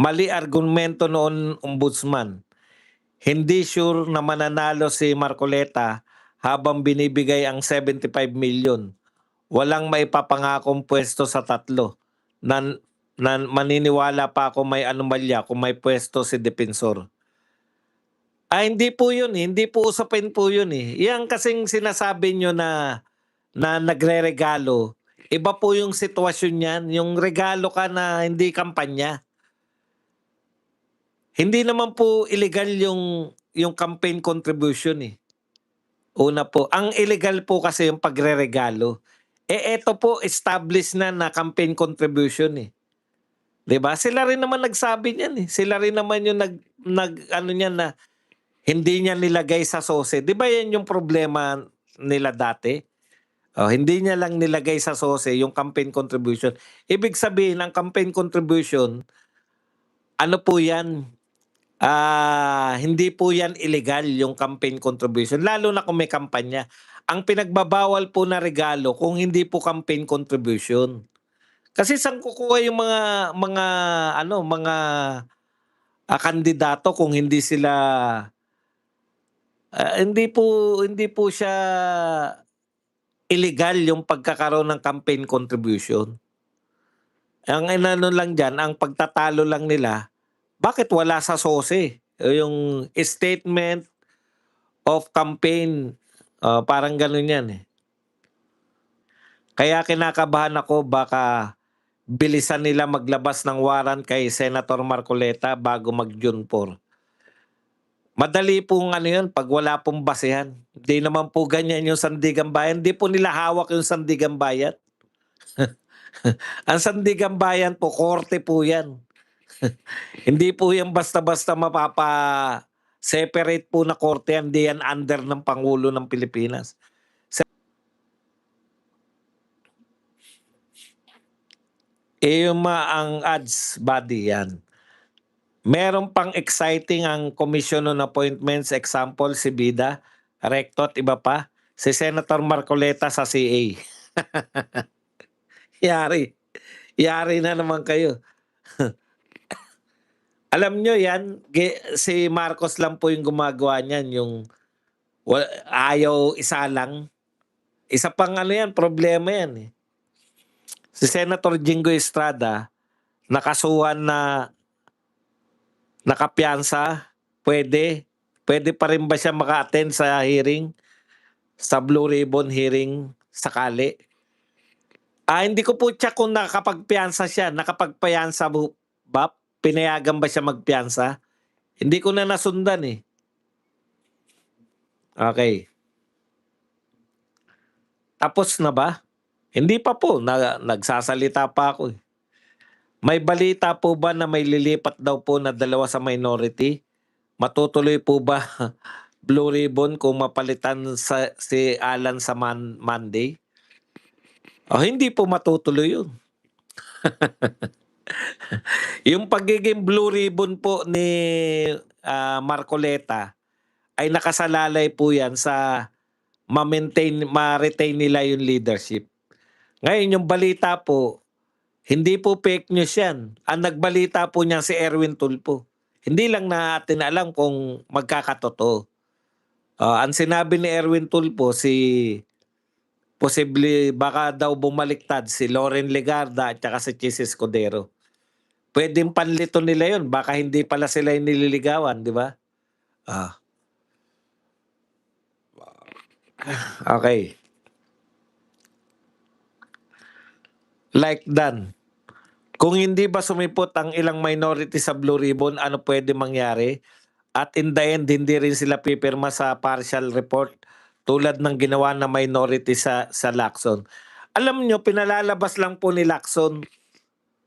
Mali argumento noon ombudsman. Hindi sure na mananalo si Marcoleta habang binibigay ang 75 million. Walang maipapangakong pwesto sa tatlo. Maniniwala pa ako may anomalya kung may pwesto si Depensor. Hindi po yun eh. Hindi po usapin po yun eh. Yan kasing sinasabi nyo na nagre-regalo. Iba po yung sitwasyon niyan. Yung regalo ka na hindi kampanya. Hindi naman po illegal yung campaign contribution eh. Una po, ang illegal po kasi yung pagre-regalo. Eto po established na campaign contribution eh. 'Di ba? Sila rin naman nagsabi niyan eh. Sila rin naman yung ano niyan na hindi niya nilagay sa SOSE. 'Di ba 'yan yung problema nila dati? Hindi niya lang nilagay sa SOSE yung campaign contribution. Ibig sabihin ang campaign contribution, ano po 'yan? Hindi po yan illegal yung campaign contribution, lalo na kung may kampanya. Ang pinagbabawal po na regalo kung hindi po campaign contribution. Kasi saan kukuha yung mga kandidato kung hindi sila hindi po siya illegal yung pagkakaroon ng campaign contribution. Ang inano lang diyan, ang pagtatalo lang nila, bakit wala sa SOSE? Yung statement of campaign, parang gano'n yan eh. Kaya kinakabahan ako baka bilisan nila maglabas ng warrant kay Senator Marcoleta bago mag-June 4. Madali pong ano yun pag wala pong basehan. Hindi naman po ganyan yung Sandigan Bayan. Hindi po nila hawak yung Sandigan Bayan. Ang Sandigan Bayan po, korte po yan. Hindi po yan basta-basta separate po na korte yan. Hindi yan under ng Pangulo ng Pilipinas. Ang ads body yan. Meron pang exciting ang Commission on Appointments, example si Bida, Recto at iba pa. Si Senator Marcoleta sa CA. Yari. Yari na naman kayo. Alam nyo yan, si Marcos lang po yung gumagawa niyan, yung ayaw isa lang. Isa pang ano yan, problema yan eh. Si Senator Jingo Estrada, nakasuhan na nakapiyansa, pwede pa rin ba siya maka-attend sa hearing? Sa Blue Ribbon hearing sakali? Hindi ko po check kung nakapagpiyansa siya. Nakapagpiyansa ba? Pinayagan ba siya magpiyansa? Hindi ko na nasundan eh. Okay. Tapos na ba? Hindi pa po. Nagsasalita pa ako eh. May balita po ba na may lilipat daw po na 2 sa minority? Matutuloy po ba Blue Ribbon kung mapalitan si Alan sa Monday? Hindi po matutuloy yun. Yung pagiging Blue Ribbon po ni Marcoleta ay nakasalalay po yan sa ma-retain nila yung leadership. Ngayon yung balita po, hindi po fake news yan. Ang nagbalita po niya si Erwin Tulfo. Hindi lang natin alam kung magkakatotoo. Ang sinabi ni Erwin Tulfo, posible baka daw bumaliktad si Loren Legarda at saka si Chis Escudero. Pwedeng panlito nila yun. Baka hindi pala sila yung nililigawan, di ba? Okay. Like Dan. Kung hindi ba sumipot ang ilang minority sa Blue Ribbon, ano pwede mangyari? At in the end, hindi rin sila pipirma sa partial report tulad ng ginawa na minority sa Lacson. Alam nyo, pinalalabas lang po ni Lacson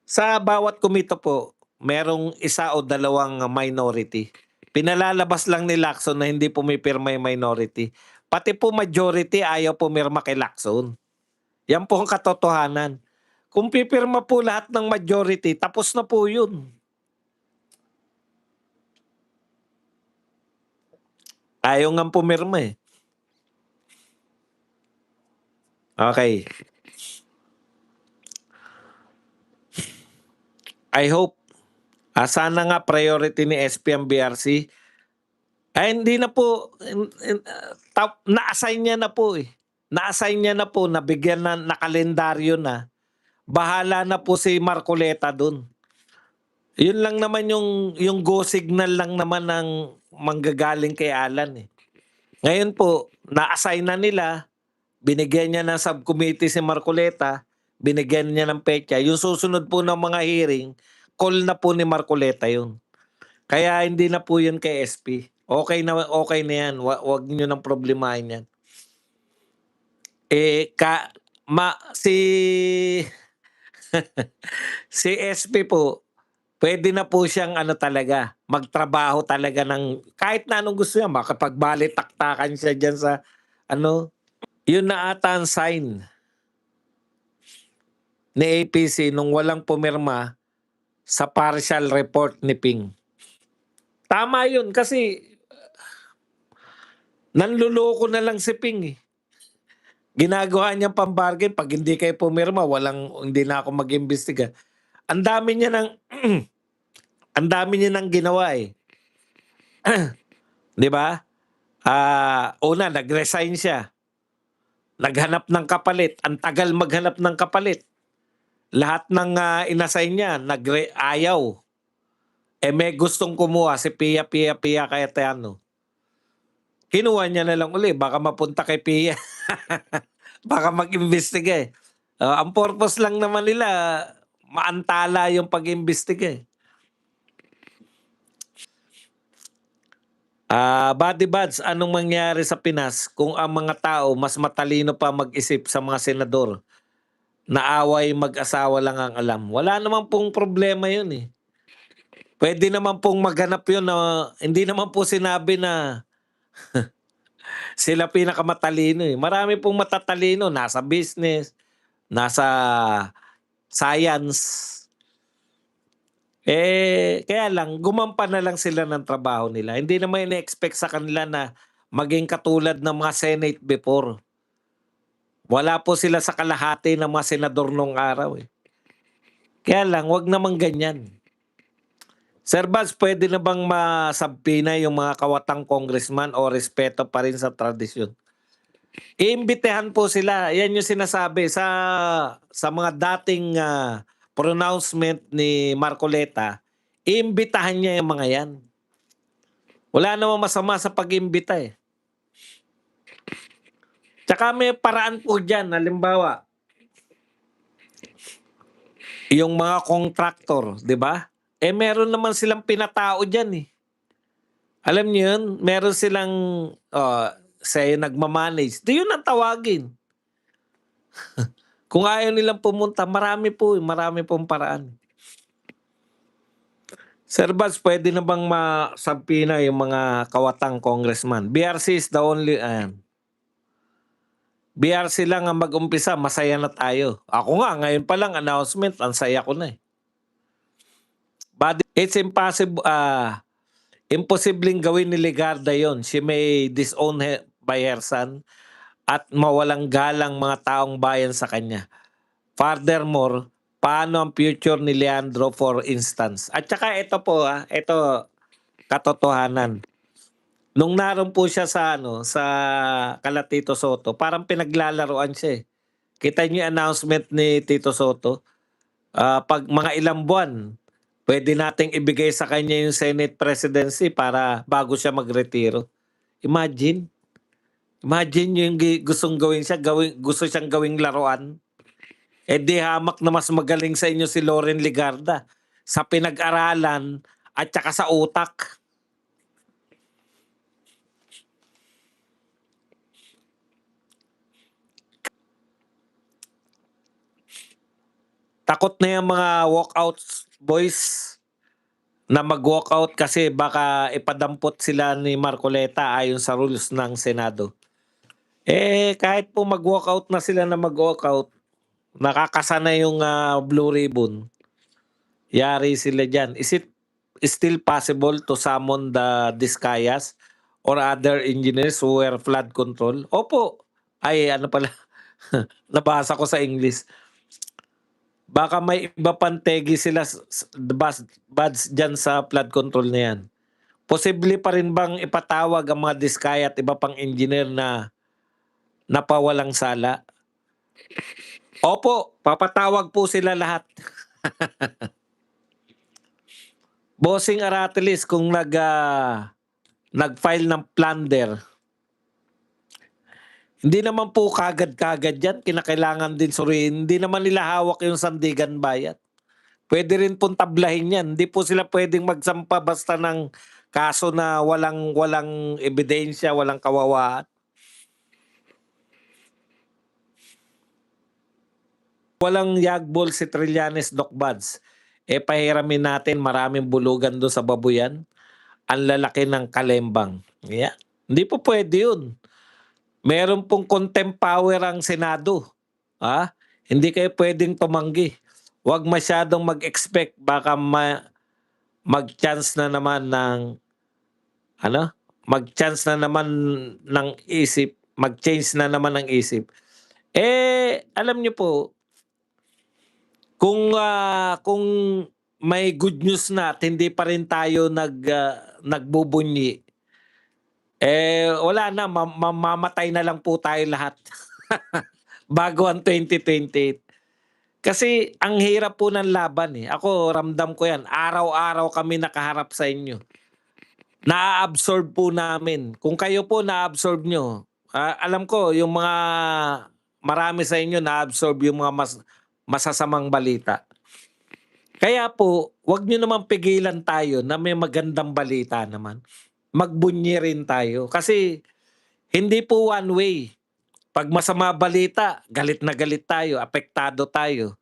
sa bawat komito po, merong 1 o 2 minority. Pinalalabas lang ni Lacson na hindi pumipirma yung minority. Pati po majority ayaw pumirma kay Lacson. Yan po ang katotohanan. Kung pipirma po lahat ng majority, tapos na po yun. Ayaw nga pumirma eh. Okay. I hope Sana nga priority ni SP ang BRC. Ay hindi na po na-assign niya na po, eh. Na-assign niya na po, nabigyan na nakalendaryo na. Bahala na po si Marcoleta dun. Yun lang naman yung go signal lang naman ng manggagaling kay Alan, eh. Ngayon po, na-assign na nila, binigyan niya ng subcommittee si Marcoleta, binigyan niya ng petsa. Yung susunod po ng mga hearing, call na po ni Marcoleta yun. Kaya hindi na po yun kay SP. Okay na yan. Wag niyo nang problemahin yan. Eh, si si SP po, pwede na po siyang ano talaga, magtrabaho talaga ng kahit na anong gusto niya, makapagbalitaktakan siya dyan sa ano, yun na ata ang sign ni APC nung walang pumirma sa partial report ni Ping. Tama yun kasi nanluloko na lang si Ping, eh. Ginagawa niyang pambargain, pag hindi kayo pumirma, hindi na ako mag-imbestiga. Ang dami niya ng ang dami niya ng ginawa, eh. 'Di ba? Una nag-resign siya. Naghanap ng kapalit, ang tagal maghanap ng kapalit. Lahat ng inassign niya ayaw. May gustong kumuha si Pia Cayetano. Kinuha niya na lang uli, baka mapunta kay Pia. Baka mag-imbestiga, eh. Ang purpose lang naman nila, maantala yung pag-imbestiga, eh. Buddy Buds, anong mangyari sa Pinas kung ang mga tao mas matalino pa mag-isip sa mga senador? Naaway mag-asawa lang ang alam. Wala naman pong problema yun, eh. Pwede naman pong maghanap yun na hindi naman po sinabi na sila pinakamatalino, eh. Marami pong matatalino, nasa business, nasa science. Kaya lang, gumampa na lang sila ng trabaho nila. Hindi naman ina-expect sa kanila na maging katulad ng mga Senate before. Wala po sila sa kalahati ng mga senador nung araw, eh. Kaya lang, wag naman ganyan. Sir Baz, pwede na bang masabpina yung mga kawatang congressman o respeto pa rin sa tradisyon? Iimbitehan po sila. Yan yung sinasabi sa mga dating pronouncement ni Marcoleta. Iimbitahan niya yung mga yan. Wala namang masama sa pag-imbita, eh. Tsaka may paraan po dyan. Halimbawa, yung mga contractor, di ba? Meron naman silang pinatao dyan, eh. Alam niyo yun? Meron silang, say, nagmamanage. Di yun ang tawagin. Kung ayaw nilang pumunta, marami pong paraan. Sir Baz, pwede na bang masampina yung mga kawatang congressman? BRC is the only, BRC lang ang mag-umpisa, masaya na tayo. Ako nga, ngayon pa lang announcement, ang saya ko na, eh. But it's impossible, imposibleng gawin ni Legarda yon. She may disown by her son at mawalang galang mga taong bayan sa kanya. Furthermore, paano ang future ni Leandro for instance? At saka ito po, ito katotohanan. Nung naroon po siya sa kala Tito Soto, parang pinaglalaroan siya, eh. Kita niyo yung announcement ni Tito Soto, pag mga ilang buwan, pwede nating ibigay sa kanya yung Senate presidency para bago siya magretiro. Imagine. Imagine yung gustong gawin siya, gusto siyang gawing laruan. Di hamak na mas magaling sa inyo si Loren Legarda sa pinag-aralan at saka sa utak. Takot na yung mga walkouts boys na mag-walkout kasi baka ipadampot sila ni Marcoleta ayon sa rules ng Senado. Kahit po mag-walkout na sila na mag-walkout, nakakasana yung blue ribbon. Yari sila dyan. Is it still possible to summon the Discayas or other engineers who were flood control? Opo. Ay, ano pala. Nabasa ko sa English. Baka may iba pang tegi sila buds dyan sa flood control na yan. Posible pa rin bang ipatawag ang mga diskaya at iba pang engineer na napawalang sala? Opo, papatawag po sila lahat. Bossing Aratilis, kung nag-file ng plunder, hindi naman po kagad-kagad yan, kinakailangan din suriin. Hindi naman nila hawak yung sandigan bayad. Pwede rin pong tablahin yan. Hindi po sila pwedeng magsampa basta ng kaso na walang ebidensya, walang kawawaan. Walang yagbol si Trillanes, Doc Buds. Pahiramin natin, maraming bulugan doon sa babuyan. Ang lalaki ng kalembang. Yeah. Hindi po pwede yun. Meron pong contempt power ang Senado. Hindi kayo pwedeng tumanggi. Huwag masyadong mag-expect, baka mag-chance na naman ng mag-chance na naman ng isip, mag-change na naman ng isip. Alam niyo po, kung may good news na at hindi pa rin tayo nagbubunyi, wala na, mamamatay na lang po tayo lahat bago ang 2028. Kasi ang hirap po ng laban eh. Ako, ramdam ko yan. Araw-araw kami nakaharap sa inyo. Na-absorb po namin. Kung kayo po na-absorb nyo, alam ko, yung mga marami sa inyo na-absorb yung mga masasamang balita. Kaya po, wag nyo naman pigilan tayo na may magandang balita naman. Magbunyi rin tayo. Kasi hindi po one way. Pag masama balita, galit na galit tayo, apektado tayo.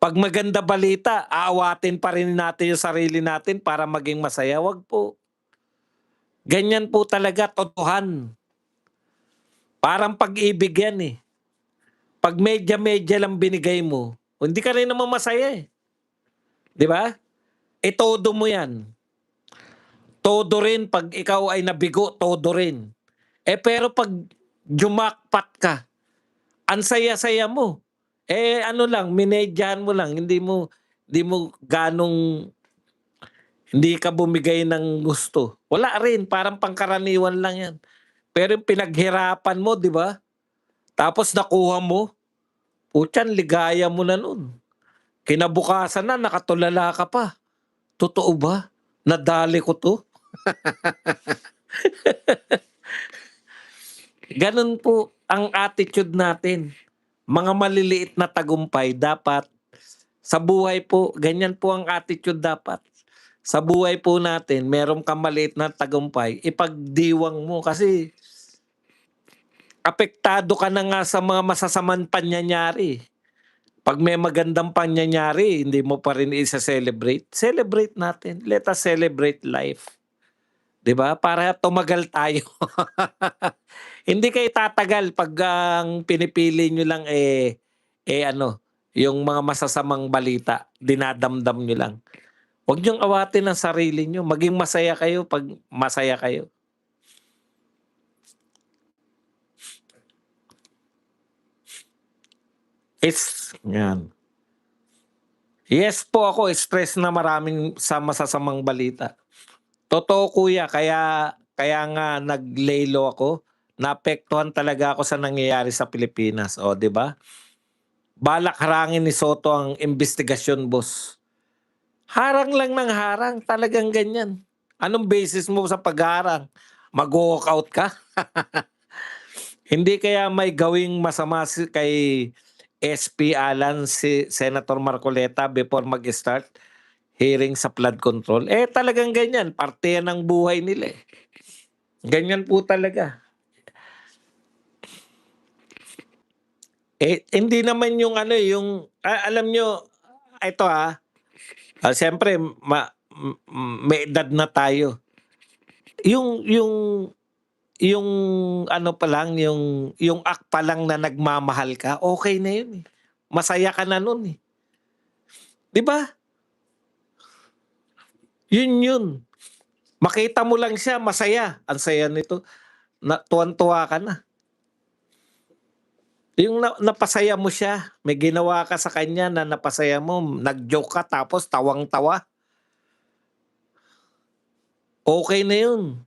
Pag maganda balita, aawatin pa rin natin yung sarili natin para maging masaya. Wag po. Ganyan po talaga, totohan. Parang pag-ibig yan eh. Pag medya-medya lang binigay mo, hindi ka rin naman masaya eh. Di ba? Todo mo yan. Todo rin pag ikaw ay nabigo, todo rin. Pero pag jumakpat ka, ang saya-saya mo. Ano lang, minedyahan mo lang, hindi mo hindi ka bumigay ng gusto. Wala rin, parang pangkaraniwan lang yan. Pero yung pinaghirapan mo, di ba? Tapos nakuha mo, putyan, ligaya mo na nun. Kinabukasan na, nakatulala ka pa. Totoo ba? Nadali ko to? Ganun po ang attitude natin. Mga maliliit na tagumpay dapat sa buhay po, ganyan po ang attitude dapat. Sa buhay po natin, meron kang maliit na tagumpay, ipagdiwang mo kasi apektado ka na nga sa mga masasamang pangyayari. Pag may magandang pangyayari, hindi mo pa rin isa-celebrate. Celebrate natin. Let us celebrate life. 'Di ba? Para tumagal tayo. Hindi kayo tatagal pag ang pinipili nyo lang yung mga masasamang balita, dinadamdam nyo lang. Huwag niyong awatin ang sarili nyo. Maging masaya kayo pag masaya kayo. Yan. Yes po ako, stress na maraming sa masasamang balita. Totoo kuya, kaya nga nag-laylo ako. Naapektuhan talaga ako sa nangyayari sa Pilipinas. O, di ba? Balak harangin ni Soto ang investigasyon, boss. Harang lang ng harang. Talagang ganyan. Anong basis mo sa pagharang? Mag-walk out ka? Hindi kaya may gawing masama kay SP Alan si Senator Marcoleta before mag-start hearing sa flood control? Talagang ganyan. Parte yan ng buhay nila eh. Ganyan po talaga. Hindi naman yung alam nyo, ito siyempre may edad na tayo. Yung ano pa lang, yung act pa lang na nagmamahal ka, okay na yun eh. Masaya ka na nun eh. Di ba? Yun. Makita mo lang siya, masaya. Ang saya nito. Tuwan-tuwa ka na. Yung napasaya mo siya, may ginawa ka sa kanya na napasaya mo, nag-joke ka tapos tawang-tawa, okey na yun.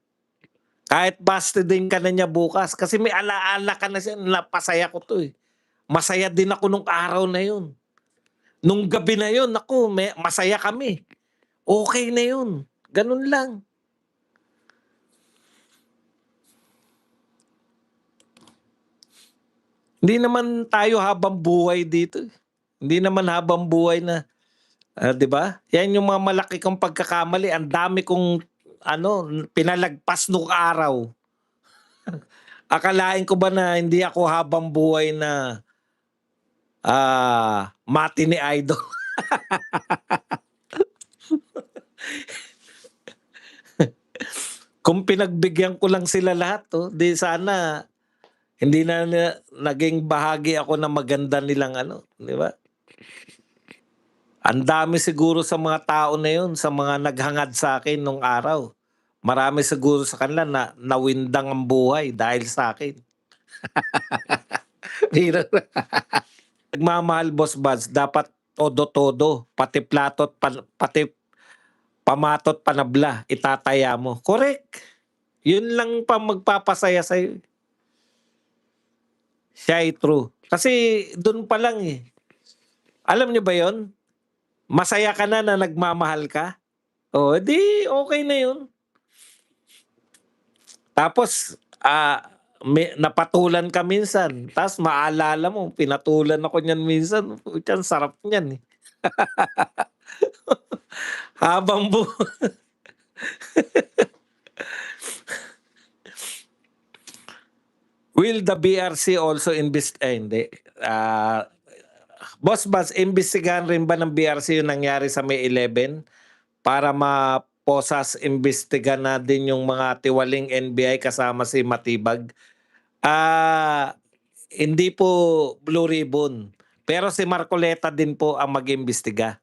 Kahit busted-in ka na niya bukas kasi may ala-ala ka na siya, "Napasaya ko 'to, eh. Masaya din ako nung araw na yun. Nung gabi na yun naku masaya kami." Okey na yun, ganun lang. Hindi naman tayo habang buhay dito, eh. Hindi naman habang buhay na 'di ba? Yan yung mga malaki kong pagkakamali, ang dami kong ano, pinalagpas nung araw. Akalain ko ba na hindi ako habang buhay na, matinee idol. Kung pinagbigyan ko lang sila lahat 'di sana hindi na naging bahagi ako ng maganda nilang ano, 'di ba? Ang dami siguro sa mga tao na yun, sa mga naghangad sa'kin nung araw. Marami siguro sa kanila na nawindang ang buhay dahil sa'kin. Biro Nagmamahal, Boss Buds, dapat todo-todo, pati plato at pati pamatot panabla itataya mo, correct. Yun lang pa magpapasaya sa'yo, siya ay true. Kasi dun pa lang, eh. Alam niyo ba yun? Masaya ka na na nagmamahal ka, oh, di okey na yun. Tapos, may napatulan ka minsan ta's maalala mo pinatulan ako niyan minsan, putya ang sarap niyan, eh. Habang will the BRC also hindi, Boss Bas, imbestigahan rin ba ng BRC yung nangyari sa May 11 para imbestigahan na din yung mga tiwaling NBI kasama si Matibag? Ah, Hindi po Blue Ribbon, pero si Marcoleta din po ang mag-iimbestiga.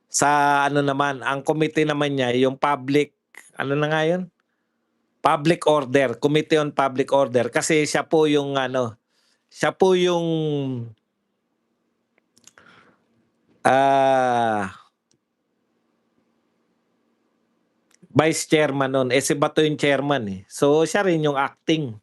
Sa ano naman, ang committee naman niya yung ano na nga yun? Public Order, Committee on Public Order kasi siya po yung ano, siya po yung, ah, vice chairman nun, eh, si Bato yung chairman, eh. So, siya rin yung acting.